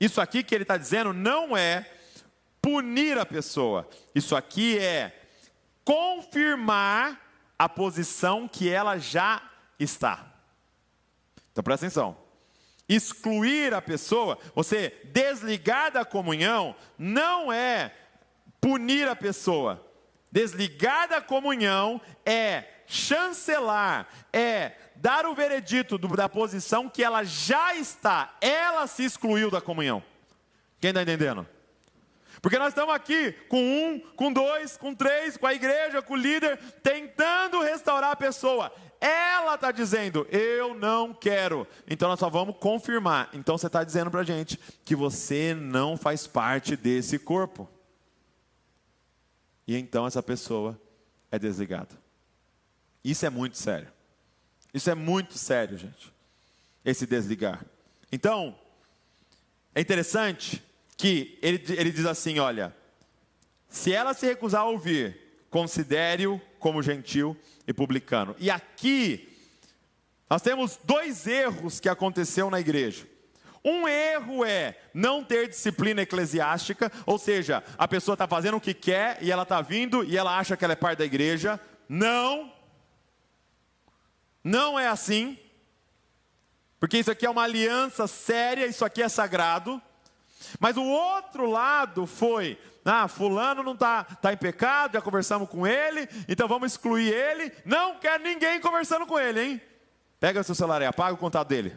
Isso aqui que ele está dizendo não é punir a pessoa. Isso aqui é confirmar a posição que ela já está. Então presta atenção. Excluir a pessoa, você desligar da comunhão, não é punir a pessoa. Desligar da comunhão é chancelar, é dar o veredito da posição que ela já está. Ela se excluiu da comunhão. Quem está entendendo? Porque nós estamos aqui com 1, com 2, com 3, com a igreja, com o líder, tentando restaurar a pessoa. Ela está dizendo, eu não quero. Então nós só vamos confirmar. Então você está dizendo para a gente que você não faz parte desse corpo. E então essa pessoa é desligada. Isso é muito sério. Isso é muito sério, gente. Esse desligar. Então, é interessante que ele diz assim, olha, se ela se recusar a ouvir, considere-o como gentil e publicano. E aqui, nós temos 2 erros que aconteceu na igreja. Um erro é não ter disciplina eclesiástica, ou seja, a pessoa está fazendo o que quer e ela está vindo e ela acha que ela é parte da igreja. Não é assim, porque isso aqui é uma aliança séria, isso aqui é sagrado. Mas o outro lado foi, fulano não está em pecado, já conversamos com ele, então vamos excluir ele. Não quer ninguém conversando com ele, hein? Pega o seu celular e apaga o contato dele.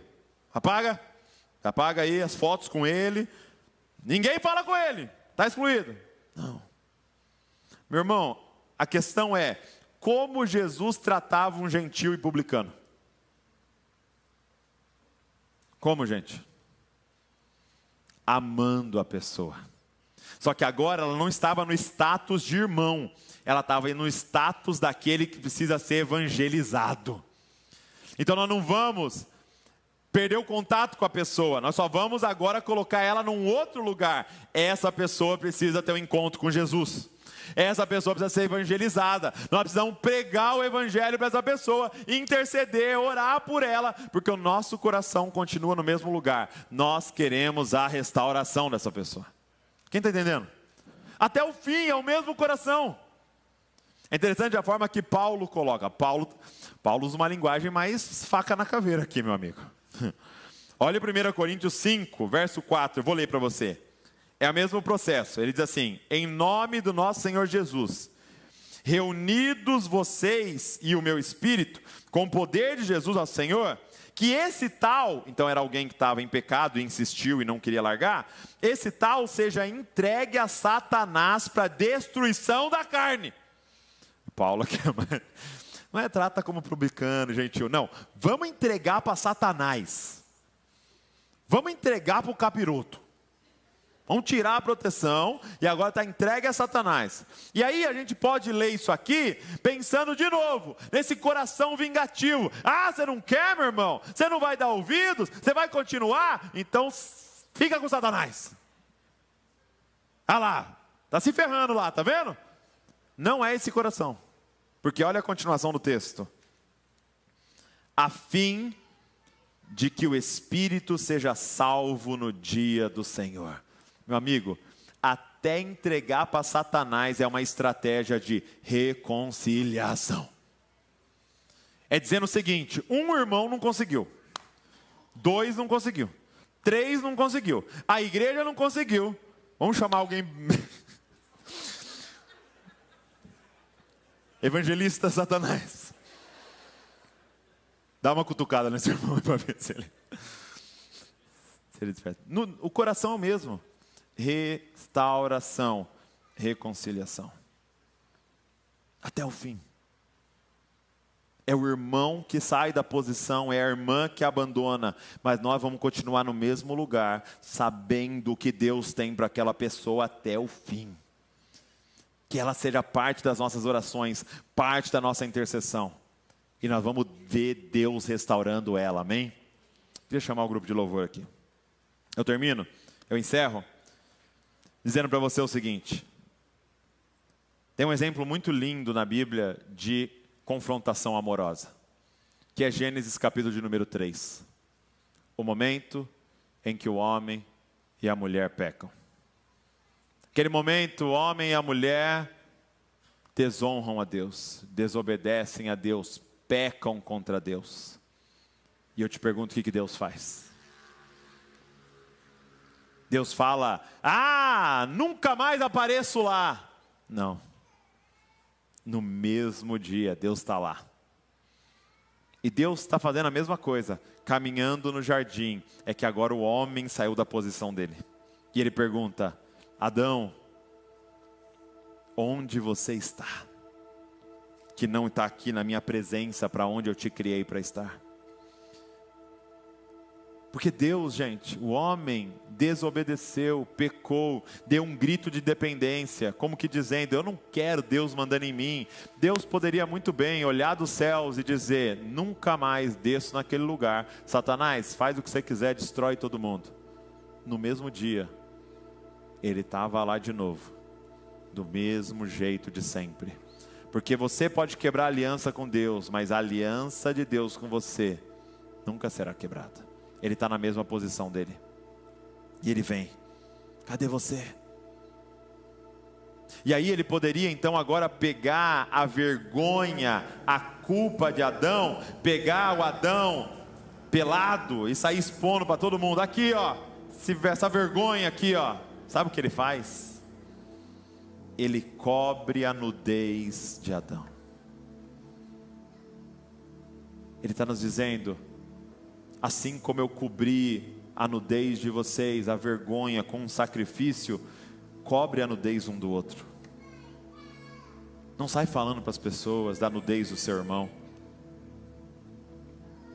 Apaga aí as fotos com ele. Ninguém fala com ele, está excluído. Não. Meu irmão, a questão é, como Jesus tratava um gentil e publicano? Como, gente? Amando a pessoa. Só que agora ela não estava no status de irmão, ela estava no status daquele que precisa ser evangelizado. Então nós não vamos perder o contato com a pessoa, nós só vamos agora colocar ela num outro lugar. Essa pessoa precisa ter um encontro com Jesus. Essa pessoa precisa ser evangelizada. Nós precisamos pregar o evangelho para essa pessoa, interceder, orar por ela, porque o nosso coração continua no mesmo lugar. Nós queremos a restauração dessa pessoa. Quem está entendendo? Até o fim é o mesmo coração. É interessante a forma que Paulo coloca. Paulo usa uma linguagem mais faca na caveira aqui, meu amigo. Olha 1 Coríntios 5, verso 4, eu vou ler para você. É o mesmo processo, ele diz assim, em nome do nosso Senhor Jesus, reunidos vocês e o meu espírito, com o poder de Jesus ao Senhor, que esse tal, então era alguém que estava em pecado e insistiu e não queria largar, esse tal seja entregue a Satanás para destruição da carne. Paulo aqui, não é trata como publicano, gentil, não, vamos entregar para Satanás, vamos entregar para o capiroto. Vamos tirar a proteção e agora está entregue a Satanás. E aí a gente pode ler isso aqui pensando de novo nesse coração vingativo. Ah, você não quer, meu irmão? Você não vai dar ouvidos? Você vai continuar? Então fica com Satanás. Ah lá, está se ferrando lá, tá vendo? Não é esse coração. Porque olha a continuação do texto. A fim de que o espírito seja salvo no dia do Senhor. Meu amigo, até entregar para Satanás é uma estratégia de reconciliação. É dizendo o seguinte: um irmão não conseguiu, 2 não conseguiu, 3 não conseguiu, a igreja não conseguiu. Vamos chamar alguém... Evangelista Satanás. Dá uma cutucada nesse irmão para ver se ele desperta. O coração é o mesmo. Restauração, reconciliação. Até o fim. É o irmão que sai da posição, é a irmã que abandona, mas nós vamos continuar no mesmo lugar, sabendo o que Deus tem para aquela pessoa até o fim. Que ela seja parte das nossas orações, parte da nossa intercessão. E nós vamos ver Deus restaurando ela, amém? Deixa eu chamar o grupo de louvor aqui. Eu termino, eu encerro, dizendo para você o seguinte. Tem um exemplo muito lindo na Bíblia de confrontação amorosa, que é Gênesis capítulo de número 3. O momento em que o homem e a mulher pecam. Aquele momento, o homem e a mulher desonram a Deus, desobedecem a Deus, pecam contra Deus. E eu te pergunto, o que Deus faz? Deus fala: ah, nunca mais apareço lá. Não. No mesmo dia, Deus está lá. E Deus está fazendo a mesma coisa, caminhando no jardim. É que agora o homem saiu da posição dele. E ele pergunta: Adão, onde você está? Que não está aqui na minha presença, para onde eu te criei para estar. Porque Deus, gente, o homem desobedeceu, pecou, deu um grito de dependência, como que dizendo: eu não quero Deus mandando em mim. Deus poderia muito bem olhar dos céus e dizer: nunca mais desço naquele lugar. Satanás, faz o que você quiser, destrói todo mundo. No mesmo dia, ele estava lá de novo, do mesmo jeito de sempre. Porque você pode quebrar a aliança com Deus, mas a aliança de Deus com você nunca será quebrada. Ele está na mesma posição dele. E ele vem: cadê você? E aí ele poderia então agora pegar a vergonha, a culpa de Adão, pegar o Adão pelado e sair expondo para todo mundo: aqui ó, essa vergonha aqui ó. Sabe o que ele faz? Ele cobre a nudez de Adão. Ele está nos dizendo: assim como eu cobri a nudez de vocês, a vergonha com um sacrifício, cobre a nudez um do outro. Não sai falando para as pessoas da nudez do seu irmão.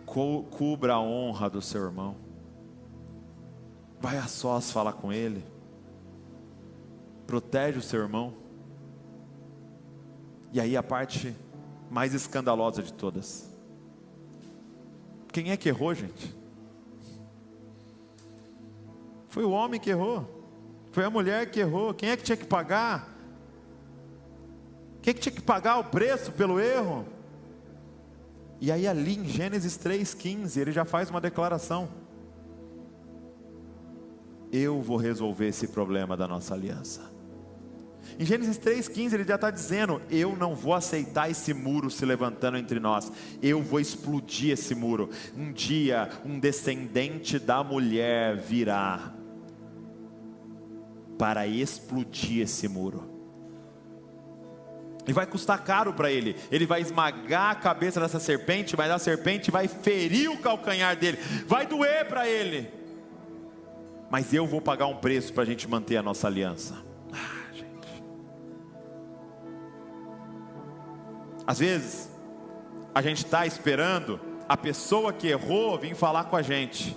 Cubra a honra do seu irmão. Vai a sós falar com ele. Protege o seu irmão. E aí a parte mais escandalosa de todas: quem é que errou, gente? Foi o homem que errou. Foi a mulher que errou. Quem é que tinha que pagar? Quem é que tinha que pagar o preço pelo erro? E aí ali em Gênesis 3,15, ele já faz uma declaração: eu vou resolver esse problema da nossa aliança. Em Gênesis 3,15 ele já está dizendo: eu não vou aceitar esse muro se levantando entre nós. Eu vou explodir esse muro. Um dia um descendente da mulher virá para explodir esse muro. E vai custar caro para ele. Ele vai esmagar a cabeça dessa serpente, mas a serpente vai ferir o calcanhar dele. Vai doer para ele. Mas eu vou pagar um preço para a gente manter a nossa aliança. Gente. Às vezes, a gente está esperando a pessoa que errou vir falar com a gente.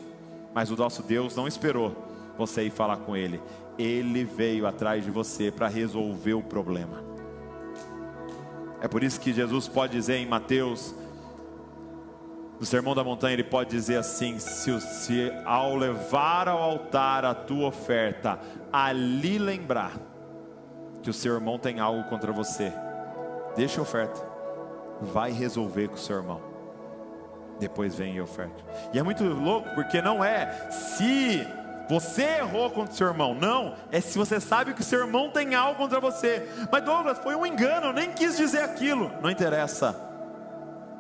Mas o nosso Deus não esperou você ir falar com Ele. Ele veio atrás de você para resolver o problema. É por isso que Jesus pode dizer em Mateus, no Sermão da Montanha, ele pode dizer assim: se ao levar ao altar a tua oferta, ali lembrar que o seu irmão tem algo contra você, deixa a oferta, vai resolver com o seu irmão, depois vem e oferta. E é muito louco, porque não é se você errou contra o seu irmão, não, é se você sabe que o seu irmão tem algo contra você. Mas Douglas, foi um engano, eu nem quis dizer aquilo. Não interessa,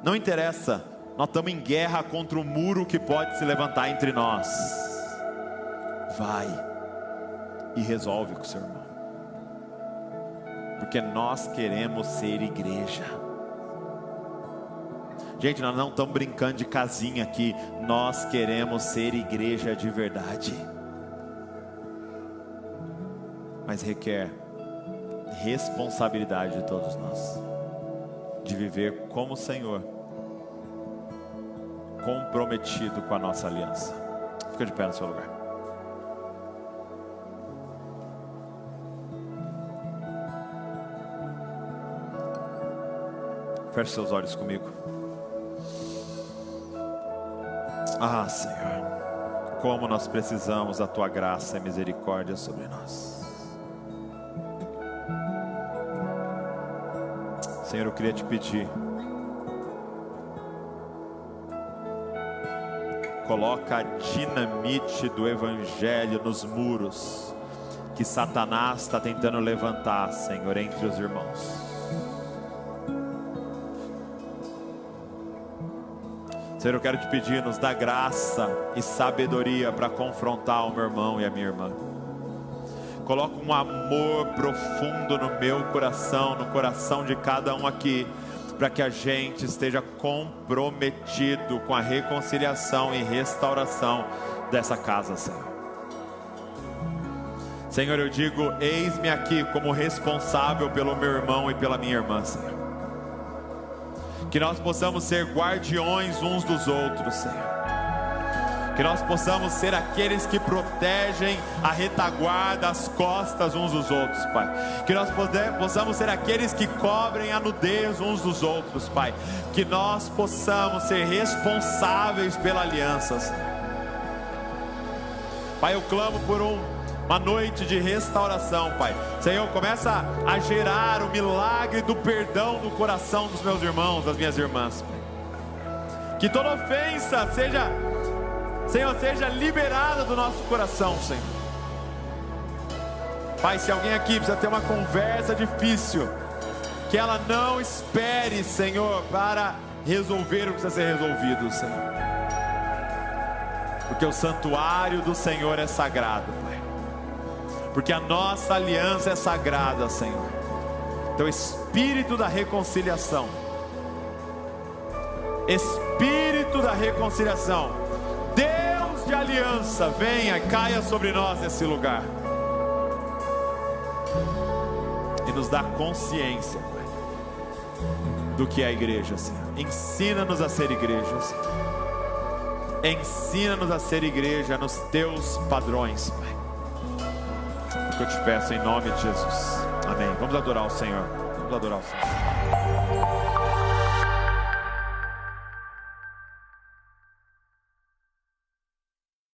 não interessa. Nós estamos em guerra contra o muro que pode se levantar entre nós. Vai e resolve com o seu irmão, porque nós queremos ser igreja. Gente, nós não estamos brincando de casinha aqui. Nós queremos ser igreja de verdade. Mas requer responsabilidade de todos nós, de viver como o Senhor, comprometido com a nossa aliança. Fica de pé no seu lugar. Feche seus olhos comigo. Ah, Senhor, como nós precisamos da Tua graça e misericórdia sobre nós. Senhor, eu queria te pedir, coloca a dinamite do Evangelho nos muros que Satanás está tentando levantar, Senhor, entre os irmãos. Senhor, eu quero te pedir, nos dá graça e sabedoria para confrontar o meu irmão e a minha irmã. Coloca um amor profundo no meu coração, no coração de cada um aqui, para que a gente esteja comprometido com a reconciliação e restauração dessa casa, Senhor. Senhor, eu digo, eis-me aqui como responsável pelo meu irmão e pela minha irmã, Senhor. Que nós possamos ser guardiões uns dos outros, Senhor. Que nós possamos ser aqueles que protegem a retaguarda, as costas uns dos outros, Pai. Que nós possamos ser aqueles que cobrem a nudez uns dos outros, Pai. Que nós possamos ser responsáveis pela aliança, Senhor. Pai, eu clamo por uma noite de restauração, Pai. Senhor, começa a gerar o milagre do perdão no coração dos meus irmãos, das minhas irmãs, Pai. Que toda ofensa seja liberada do nosso coração, Senhor. Pai, se alguém aqui precisa ter uma conversa difícil, que ela não espere, Senhor, para resolver o que precisa ser resolvido, Senhor. Porque o santuário do Senhor é sagrado, Pai. Porque a nossa aliança é sagrada, Senhor. Então, Espírito da reconciliação, Espírito da reconciliação, Deus de aliança, venha e caia sobre nós nesse lugar. E nos dá consciência, Pai, do que é a igreja, Senhor. Ensina-nos a ser igreja, Senhor. Ensina-nos a ser igreja nos teus padrões, Pai. É o que eu te peço em nome de Jesus. Amém. Vamos adorar o Senhor. Vamos adorar o Senhor.